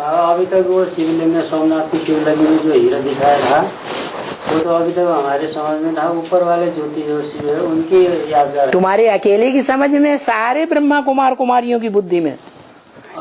अभी तक वो शिवलिंग में, सोमनाथ की शिवलिंग में जो हीरा दिखाया था वो तो अभी तक हमारे समझ में था। ऊपर वाले ज्योति जो शिव है उनकी यादगार, तुम्हारे अकेले की समझ में, सारे ब्रह्मा कुमार कुमारियों की बुद्धि में।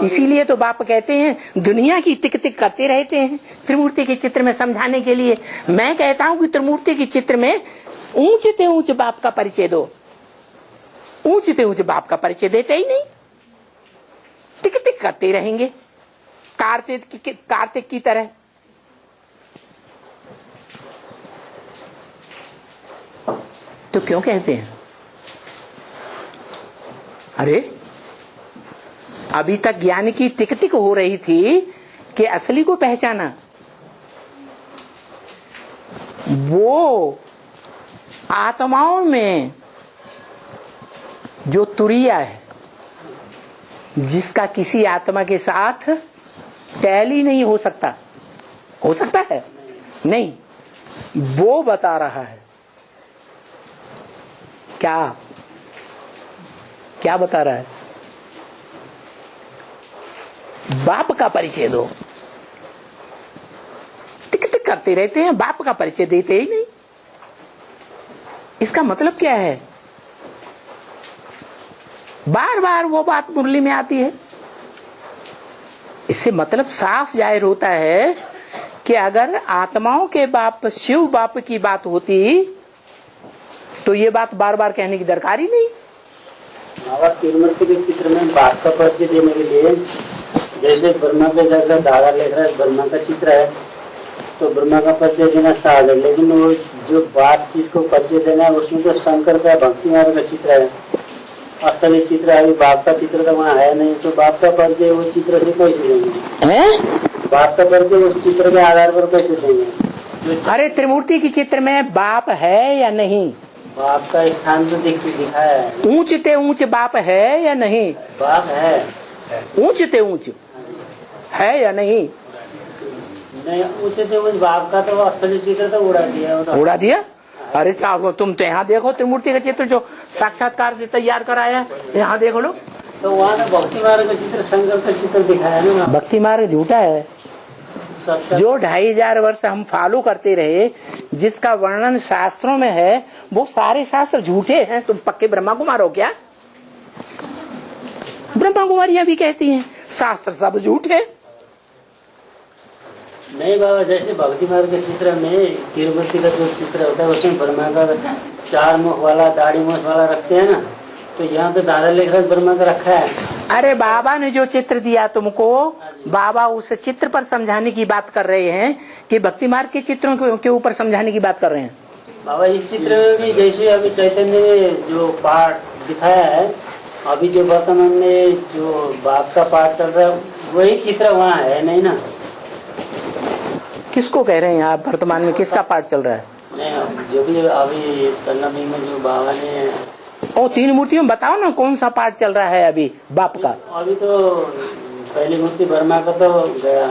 इसीलिए तो बाप कहते हैं दुनिया की टिक टिक करते रहते हैं त्रिमूर्ति के चित्र में समझाने के लिए। मैं कहता हूँ कि त्रिमूर्ति के चित्र में ऊंचे ऊंचे बाप का परिचय दो। ऊंचे ऊंचे बाप का परिचय देते ही नहीं, टिक टिक करते रहेंगे कार्तिक की तरह। तो क्यों कहते हैं? अरे अभी तक ज्ञान की टिक टिक हो रही थी कि असली को पहचाना। वो आत्माओं में जो तुरिया है, जिसका किसी आत्मा के साथ टैली नहीं हो सकता है? नहीं, वो बता रहा है। क्या बता रहा है? बाप का परिचय दो। टिक टिक करते रहते हैं, बाप का परिचय देते ही नहीं। इसका मतलब क्या है? बार बार वो बात मुरली में आती है। इससे मतलब साफ जाहिर होता है कि अगर आत्माओं के बाप शिव बाप की बात होती तो ये बात बार बार कहने की दरकार ही नहीं। तिरुमूर्ति के चित्र में बाप का परिचय देने के लिए, जैसे ब्रह्मा के जगह दादा लिख रहा है, ब्रह्मा का चित्र है तो ब्रह्मा का परिचय देना सहज है। लेकिन वो जो बात चीज को परिचय देना है उसमें तो शंकर का, भक्ति मार्ग का चित्र है। असली चित्र अभी बाप का चित्र तो वहाँ है नहीं, तो बाप का परिचय उस चित्र से कैसे देंगे? बाप का परिचय उस चित्र के आधार पर कैसे देंगे? अरे त्रिमूर्ति के चित्र में बाप है या नहीं? बाप का स्थान तो दिखाया है। ऊंचते ऊंच बाप है या नहीं? बाप है। ऊंचते ऊंच है या नहीं? नहीं, ऊंचते ऊंच बाप का तो असली चित्र तो उड़ा दिया। अरे तुम तो यहाँ देखो त्रिमूर्ति का चित्र जो साक्षात्कार से तैयार कराया, यहाँ देखो लो। तो वहाँ भक्ति मार्ग का चित्र, शंकर का चित्र दिखाया ना। भक्ति मार्ग झूठा है। जो 2500 वर्ष हम फॉलो करते रहे, जिसका वर्णन शास्त्रों में है, वो सारे शास्त्र झूठे हैं। तुम पक्के ब्रह्मा कुमार हो क्या? ब्रह्मा कुमारियां भी कहती हैं शास्त्र सब झूठे। नहीं बाबा, जैसे भक्ति मार्ग के चित्र में तिरुपति का जो चित्र होता है उसमें ब्रह्मा का 4 मुख वाला, दाढ़ी मुख वाला रखते हैं ना, तो यहाँ तो दादा लिख रहा ब्रह्मा का रखा है। अरे बाबा ने जो चित्र दिया तुमको, बाबा उस चित्र पर समझाने की बात कर रहे हैं कि भक्ति मार्ग के चित्रों के ऊपर समझाने की बात कर रहे हैं? बाबा इस चित्र में भी जैसे अभी चैतन्य में जो पाठ दिखाया है, अभी जो वर्तमान में जो बाप का पाठ चल रहा है वही चित्र वहाँ है नहीं ना? किसको कह रहे हैं आप? वर्तमान में किसका पाठ चल रहा है? नहीं, जो भी अभी संगम में जो बाबा ने 3 मूर्तियों बताओ ना, कौन सा पाठ चल रहा है अभी बाप का? अभी तो पहली मूर्ति ब्रह्मा का तो गया,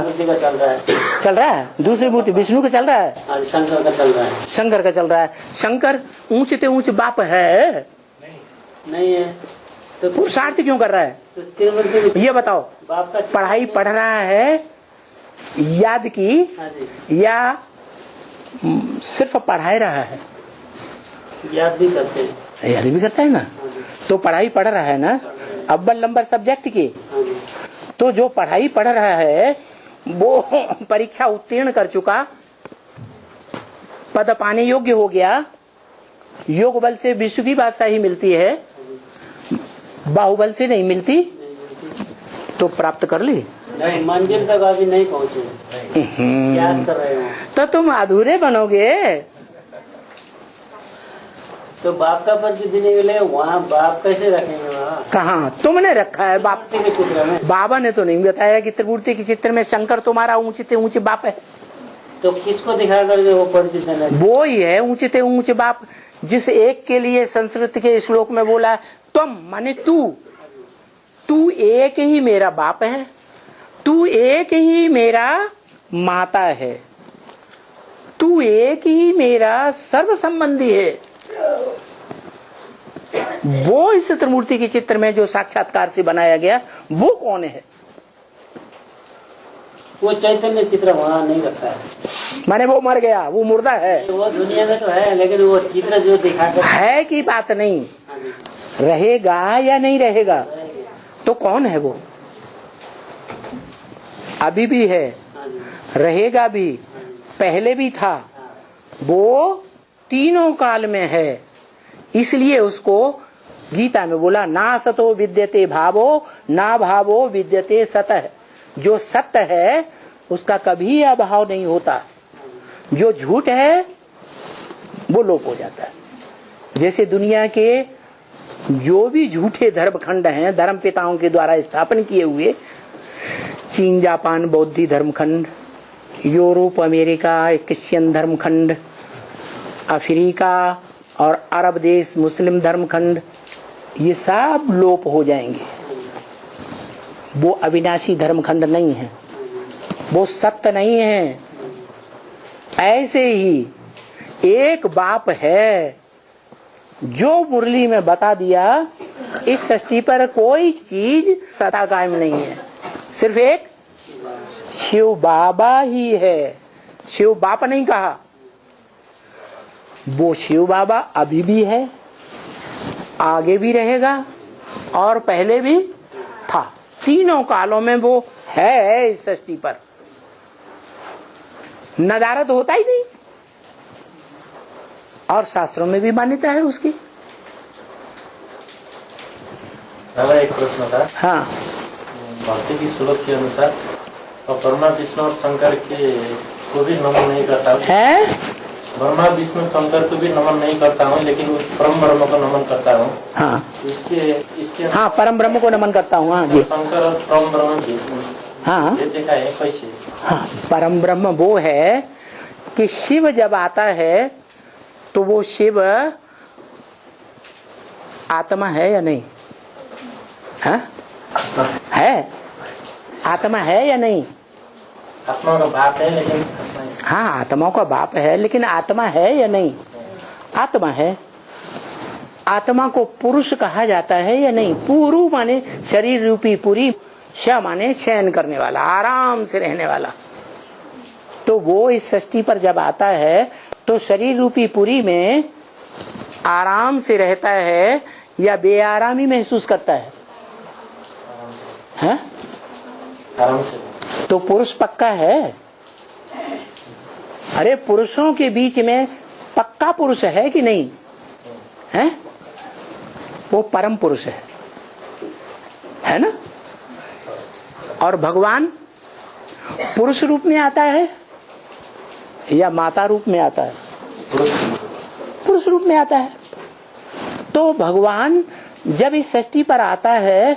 मूर्ति का चल रहा है। दूसरी मूर्ति विष्णु का चल रहा है, शंकर का चल रहा है। शंकर ऊंचते ऊंच बाप है? नहीं है। तो पुरुषार्थ क्यों कर रहा है? तो ये बताओ, बाप का पढ़ाई पढ़ रहा है याद की या सिर्फ पढ़ाई रहा है? याद भी करता है ना। तो पढ़ाई पढ़ रहा है ना, अव्वल नंबर सब्जेक्ट की। तो जो पढ़ाई पढ़ रहा है वो परीक्षा उत्तीर्ण कर चुका, पद पाने योग्य हो गया, योग बल से विश्व की बादशाही मिलती है, बाहुबल से नहीं मिलती, तो प्राप्त कर ली। नहीं, मंजिल तक अभी नहीं पहुँचे, याद कर रहे हो तो तुम अधूरे बनोगे। तो बाप का परिचय देने के लिए वहाँ बाप कैसे रखेंगे? वहाँ कहाँ तुमने रखा है बाप के चित्र में? बाबा ने तो नहीं बताया कि त्रिमूर्ति के चित्र में शंकर तुम्हारा ऊंचे ऊंचे बाप है। तो किसको दिखा करके वो परिचय देना? वो ही है ऊंचे ऊंचे बाप, जिस एक के लिए संस्कृत के श्लोक में बोला तुम माने तू एक ही मेरा बाप है, तू एक ही मेरा माता है, तू एक ही मेरा सर्व संबंधी है। वो इस त्रिमूर्ति के चित्र में जो साक्षात्कार से बनाया गया वो कौन है? वो चैतन्य चित्र वहाँ नहीं रखता है। माने वो मर गया, वो मुर्दा है। वो दुनिया में तो है, लेकिन वो चित्र जो दिखा कर है की बात नहीं, हाँ जी, रहेगा या नहीं रहेगा? तो कौन है वो? अभी भी है, हाँ जी, रहेगा भी, पहले भी था, वो तीनों काल में है। इसलिए उसको गीता में बोला ना सतो विद्यते भावो ना भावो विद्यते सतः। जो सत्य है उसका कभी अभाव नहीं होता, जो झूठ है वो लोप हो जाता है। जैसे दुनिया के जो भी झूठे धर्मखंड हैं, धर्म पिताओं के द्वारा स्थापन किए हुए, चीन जापान बौद्धी धर्मखंड, यूरोप अमेरिका क्रिश्चियन धर्मखंड, अफ्रीका और अरब देश मुस्लिम धर्मखंड, ये सब लोप हो जाएंगे। वो अविनाशी धर्मखंड नहीं है, वो सत्य नहीं है। ऐसे ही एक बाप है जो मुरली में बता दिया, इस सृष्टि पर कोई चीज सदा कायम नहीं है, सिर्फ एक शिव बाबा ही है। शिव बाप नहीं कहा, वो शिव बाबा अभी भी है, आगे भी रहेगा और पहले भी था। तीनों कालों में वो है इस सृष्टि पर, नदारत होता ही नहीं। और शास्त्रों में भी मान्यता है उसकी। दादा एक प्रश्न था। हाँ, भक्ति की श्लोक के अनुसार और ब्रह्मा विष्णु और शंकर के को भी नमन नहीं करता हूँ, है ब्रह्मा विष्णु शंकर को भी नमन नहीं करता हूँ, लेकिन उस परम ब्रह्म को नमन करता हूँ। हाँ इसके हाँ, परम ब्रह्म को नमन करता हूँ। हाँ जी, शंकर और परम ब्रह्म भी हाँ ये देखा है कैसे? हाँ, परम ब्रह्म वो है कि शिव जब आता है तो वो शिव आत्मा है या नहीं? है, आत्मा है या नहीं? आत्मा का बाप है, लेकिन हाँ, आत्माओं का बाप है, लेकिन आत्मा है या नहीं? आत्मा है। आत्मा को पुरुष कहा जाता है या नहीं? पुरु माने शरीर रूपी पुरी, श माने शयन करने वाला, आराम से रहने वाला। तो वो इस सृष्टि पर जब आता है तो शरीर रूपी पुरी में आराम से रहता है या बेआरामी महसूस करता है? हैं? आराम से। तो पुरुष पक्का है। अरे पुरुषों के बीच में पक्का पुरुष है कि नहीं है? वो परम पुरुष है ना? और भगवान पुरुष रूप में आता है या माता रूप में आता है? पुरुष रूप में आता है। तो भगवान जब इस सृष्टि पर आता है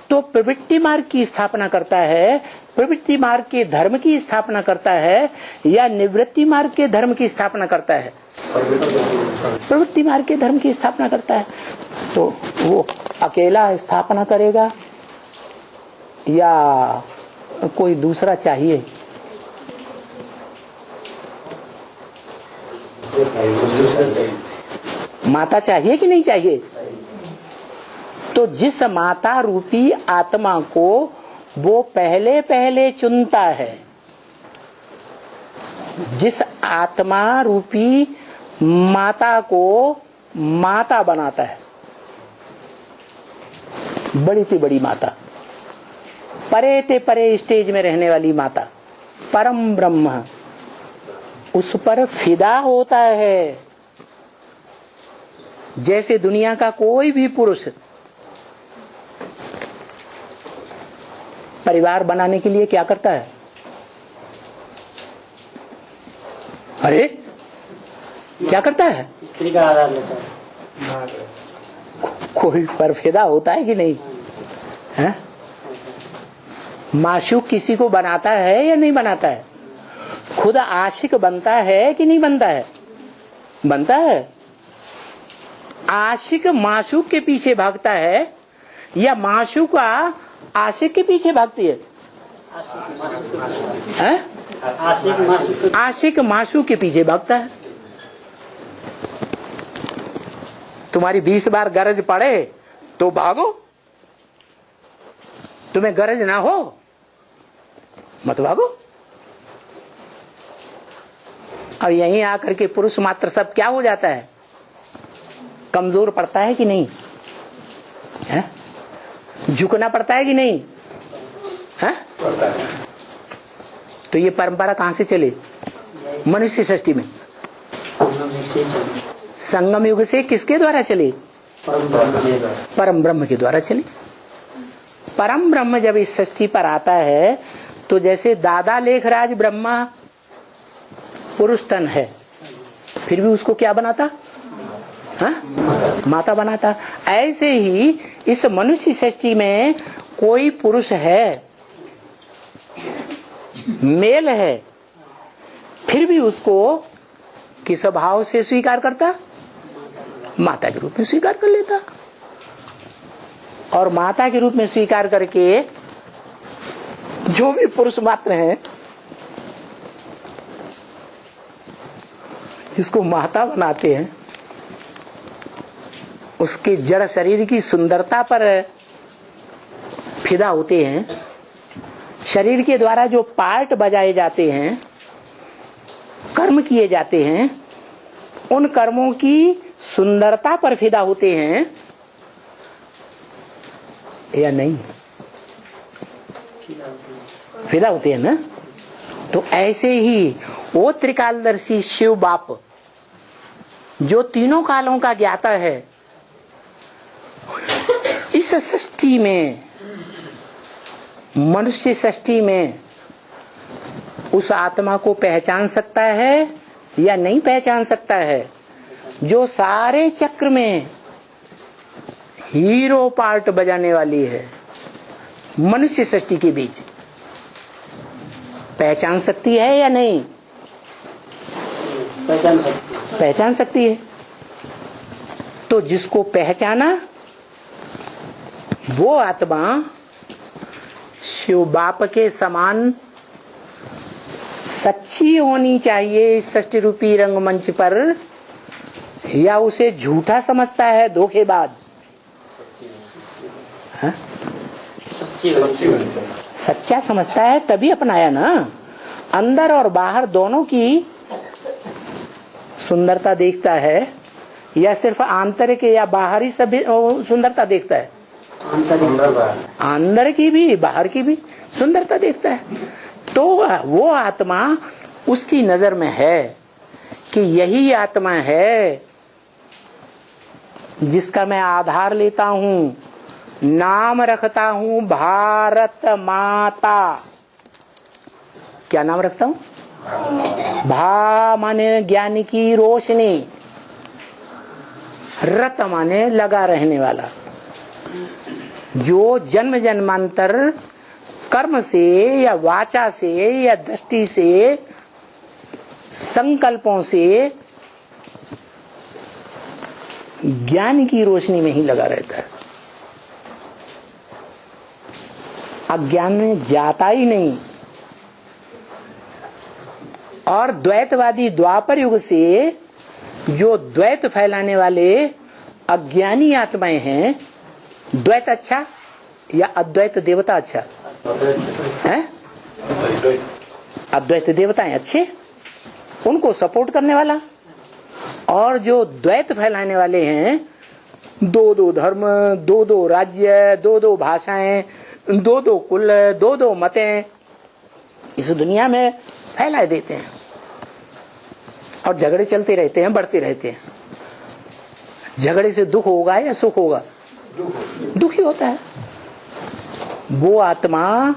तो प्रवृत्ति मार्ग की स्थापना करता है, प्रवृत्ति मार्ग के धर्म की स्थापना करता है या निवृत्ति मार्ग के धर्म की स्थापना करता है? प्रवृत्ति मार्ग के धर्म की स्थापना करता है। तो वो अकेला स्थापना करेगा या कोई दूसरा चाहिए? माता चाहिए कि नहीं चाहिए? तो जिस माता रूपी आत्मा को वो पहले पहले चुनता है, जिस आत्मा रूपी माता को माता बनाता है, बड़ी से बड़ी माता, परे ते परे स्टेज में रहने वाली माता, परम ब्रह्म, उस पर फिदा होता है। जैसे दुनिया का कोई भी पुरुष परिवार बनाने के लिए क्या करता है? अरे क्या करता है? स्त्री का आधार लेता है। कोई पर फिदा होता है कि नहीं है? माशूक किसी को बनाता है या नहीं बनाता है? खुद आशिक बनता है कि नहीं बनता है? बनता है। आशिक माशूक के पीछे भागता है या माशूका आशिक के पीछे भागती है? आशिक माशूक के पीछे भागता है। तुम्हारी 20 बार गरज पड़े तो भागो, तुम्हें गरज ना हो मत भागो। और यहीं आकर के पुरुष मात्र सब क्या हो जाता है, कमजोर पड़ता है कि नहीं है? झुकना पड़ता है कि नहीं है? तो ये परंपरा कहां से चले? मनुष्य सृष्टि में संगम युग से किसके द्वारा चले? परम ब्रह्म के द्वारा चले। परम ब्रह्म जब इस सृष्टि पर आता है तो जैसे दादा लेखराज ब्रह्मा पुरुष तन है, फिर भी उसको क्या बनाता? हाँ? माता बनाता। ऐसे ही इस मनुष्य सृष्टि में कोई पुरुष है, मेल है, फिर भी उसको किस भाव से स्वीकार करता? माता के रूप में स्वीकार कर लेता। और माता के रूप में स्वीकार करके जो भी पुरुष मात्र हैं, जिसको माता बनाते हैं, उसके जड़ शरीर की सुंदरता पर फिदा होते हैं। शरीर के द्वारा जो पार्ट बजाए जाते हैं, कर्म किए जाते हैं, उन कर्मों की सुंदरता पर फिदा होते हैं या नहीं? फिदा होते हैं ना। तो ऐसे ही वो त्रिकालदर्शी शिव बाप जो तीनों कालों का ज्ञाता है, इस सृष्टि में, मनुष्य सृष्टि में उस आत्मा को पहचान सकता है या नहीं पहचान सकता है? जो सारे चक्र में हीरो पार्ट बजाने वाली है मनुष्य सृष्टि के बीच, पहचान सकती है या नहीं? पहचान सकती है। तो जिसको पहचाना वो आत्मा शिव बाप के समान सच्ची होनी चाहिए इस सृष्टि रूपी रंगमंच पर, या उसे झूठा समझता है, धोखेबाज? सच्चा समझता है तभी अपनाया ना। अंदर और बाहर दोनों की सुंदरता देखता है या सिर्फ आंतरिक या बाहरी सभी सुंदरता देखता है? अंदर की भी बाहर की भी सुंदरता देखता है। तो वो आत्मा उसकी नजर में है कि यही आत्मा है जिसका मैं आधार लेता हूँ, नाम रखता हूँ भारत माता। क्या नाम रखता हूँ? भा माने ज्ञान की रोशनी, रत माने लगा रहने वाला, जो जन्म जन्मांतर कर्म से या वाचा से या दृष्टि से, संकल्पों से ज्ञान की रोशनी में ही लगा रहता है, अज्ञान में जाता ही नहीं। और द्वैतवादी द्वापर युग से जो द्वैत फैलाने वाले अज्ञानी आत्माएं हैं, द्वैत अच्छा या अद्वैत देवता अच्छा है? अद्वैत देवताएं अच्छे, उनको सपोर्ट करने वाला। और जो द्वैत फैलाने वाले हैं, दो दो धर्म, दो दो राज्य, दो दो भाषाएं, दो दो कुल, दो दो मतें इस दुनिया में फैला देते हैं और झगड़े चलते रहते हैं, बढ़ते रहते हैं। झगड़े से दुख होगा या सुख होगा? दुख ही होता है। वो आत्मा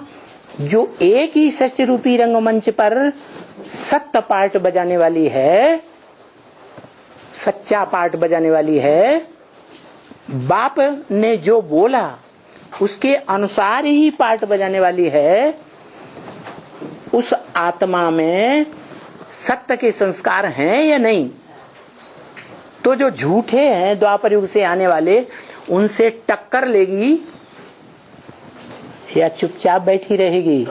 जो एक ही सृष्टि रूपी रंगमंच पर सत्य पार्ट बजाने वाली है, सच्चा पार्ट बजाने वाली है, बाप ने जो बोला उसके अनुसार ही पार्ट बजाने वाली है, उस आत्मा में सत्य के संस्कार हैं या नहीं? तो जो झूठे हैं द्वापर युग से आने वाले, उनसे टक्कर लेगी या चुपचाप बैठी रहेगी?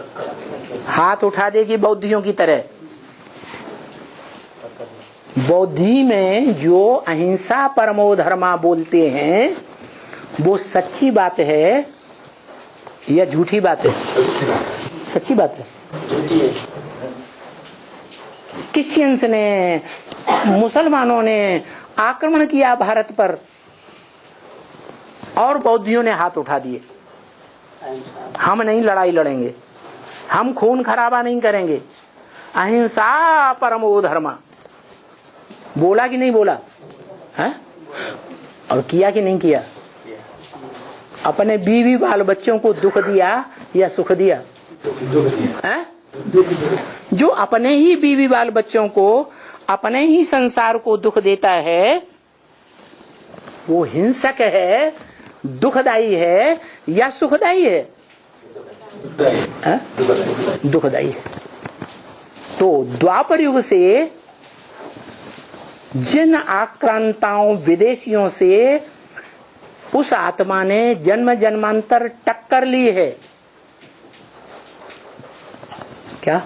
हाथ उठा देगी बौद्धियों की तरह। बौद्धि में जो अहिंसा परमो धर्मा बोलते हैं, वो सच्ची बात है या झूठी बात है? सच्ची बात है। झूठी है। क्रिश्चियंस ने, मुसलमानों ने आक्रमण किया भारत पर और बौद्धियों ने हाथ उठा दिए। हम नहीं लड़ाई लड़ेंगे, हम खून खराबा नहीं करेंगे, अहिंसा परमो धर्म। बोला कि नहीं बोला है? और किया कि नहीं किया? अपने बीवी बाल बच्चों को दुख दिया या सुख दिया? है? जो अपने ही बीवी बाल बच्चों को, अपने ही संसार को दुख देता है, वो हिंसक है, दुखदाई है या सुखदाई है? दुखदाई है। तो द्वापर युग से जिन आक्रांताओं विदेशियों से उस आत्मा ने जन्म जन्मांतर टक्कर ली है, क्या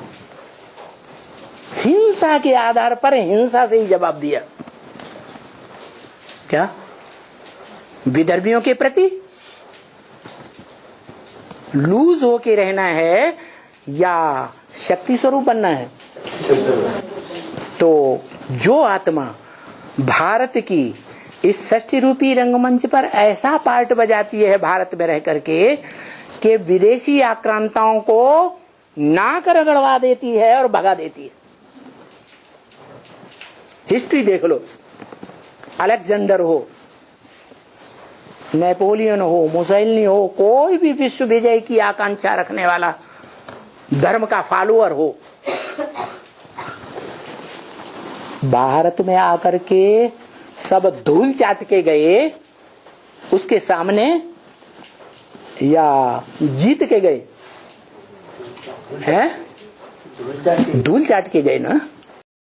हिंसा के आधार पर हिंसा से ही जवाब दिया? क्या विदर्भियों के प्रति लूज होके रहना है या शक्ति स्वरूप बनना है? तो जो आत्मा भारत की इस षष्ठी रूपी रंगमंच पर ऐसा पार्ट बजाती है भारत में रह करके कि विदेशी आक्रांताओं को नाक रगड़वा देती है और भगा देती है। हिस्ट्री देख लो, अलेक्जेंडर हो, नेपोलियन हो, मुसोलिनी हो, कोई भी विश्व विजय की आकांक्षा रखने वाला धर्म का फॉलोअर हो, भारत में आकर के सब धूल चाट के गए उसके सामने या जीत के गए हैं? धूल चाट के गए ना।